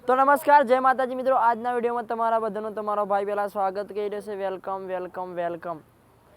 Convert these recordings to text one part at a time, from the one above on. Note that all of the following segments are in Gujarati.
તો નમસ્કાર, જય માતાજી મિત્રો। આજના વિડીયોમાં તમારા બધાનું તમારો ભાઈ પહેલાં સ્વાગત કરી રહ્યો છે। વેલકમ।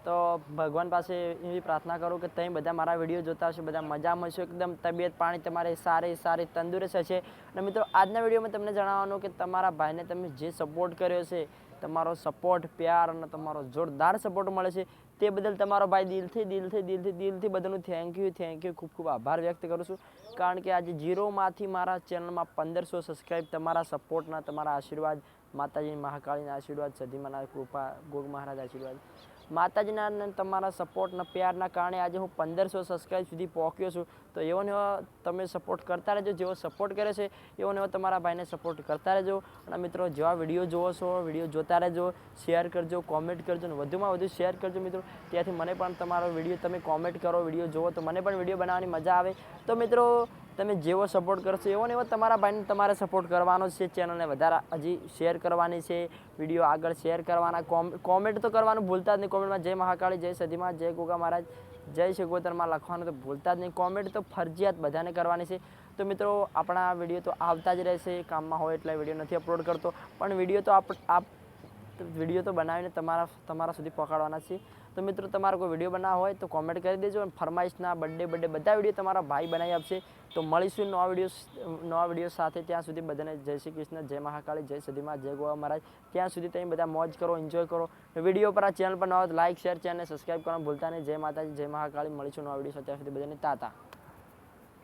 તો ભગવાન પાસે એવી પ્રાર્થના કરું કે તમે બધા મારા વિડીયો જોતા હશો, બધા મજામાં હશો, એકદમ તબિયત પાણી તમારે સારી તંદુરસ્ત હશે। અને મિત્રો આજના વિડીયોમાં તમને જણાવવાનું કે તમારા ભાઈને તમે જે સપોર્ટ કર્યો છે, તમારો સપોર્ટ, પ્યાર અને તમારો જોરદાર સપોર્ટ મળે છે, તે બદલ તમારો ભાઈ દિલથી બધાનું થેન્ક યુ, ખૂબ આભાર વ્યક્ત કરું છું। કારણ કે આજે ઝીરોમાંથી મારા ચેનલમાં 1500 સબસ્ક્રાઈબ તમારા સપોર્ટના, તમારા આશીર્વાદ, માતાજી મહાકાળીના આશીર્વાદ, સદીમાના કૃપા, ગોગ મહારાજ આશીર્વાદ, માતાજીના અને તમારા સપોર્ટના પ્યારના કારણે આજે હું 1500 સબસ્ક્રાઈબ સુધી પહોંચ્યો છું। તો એવો ને એવો તમે સપોર્ટ કરતા રહેજો, જેવો સપોર્ટ કરે છે એવો ને એવો તમારા ભાઈને સપોર્ટ કરતા રહેજો। અને મિત્રો જેવા વિડીયો જોવો છો, વિડીયો જોતા રહેજો, શેર કરજો, કોમેન્ટ કરજો અને વધુમાં વધુ શેર કરજો મિત્રો। ત્યાંથી મને પણ તમારો વિડીયો તમે કોમેન્ટ કરો, વિડીયો જોવો તો મને પણ વિડીયો બનાવવાની મજા આવે। તો મિત્રો તમે જેવો સપોર્ટ કરશો એવો ને એવો તમારા ભાઈને તમારે સપોર્ટ કરવાનો છે। ચેનલને વધારે હજી શેર કરવાની છે, વિડીયો આગળ શેર કરવાના, કોમેન્ટ તો કરવાનું ભૂલતા જ નહીં। કોમેન્ટમાં જય મહાકાળી, જય સદીમાં, જય ગોગા મહારાજ, જય શિગોતરમાં લખવાનું તો ભૂલતા જ નહીં। કોમેન્ટ તો ફરજિયાત બધાને કરવાની છે। તો મિત્રો આપણા વિડીયો તો આવતા જ રહેશે, કામમાં હોય એટલે વિડીયો નથી અપલોડ કરતો, પણ વિડીયો તો બનાવીને તમારા સુધી પહોંચાડવાના છે। તો મિત્રો તમારે કોઈ વિડીયો બનાવવો હોય તો કોમેન્ટ કરી દેજો, અને ફરમાઈશના બર્થડે બધા વિડીયો તમારા ભાઈ બનાવી આપશે। તો મળીશું નવા વિડીયો સાથે। ત્યાં સુધી બધાને જય શ્રી કૃષ્ણ, જય મહાકાળી, જય સદીમાં, જય ગોવા મહારાજ। ત્યાં સુધી તમે બધા મોજ કરો, એન્જોય કરો। વિડીયો પર આ ચેનલ પર નવા લાઈક, શેર, ચેનલને સબસ્ક્રાઈબ કરવાનું ભૂલતા નહીં। જય માતાજી, જય મહાકાળી। મળીશું નવા વિડીયો સાથે, ત્યાં સુધી બધાને તાતા।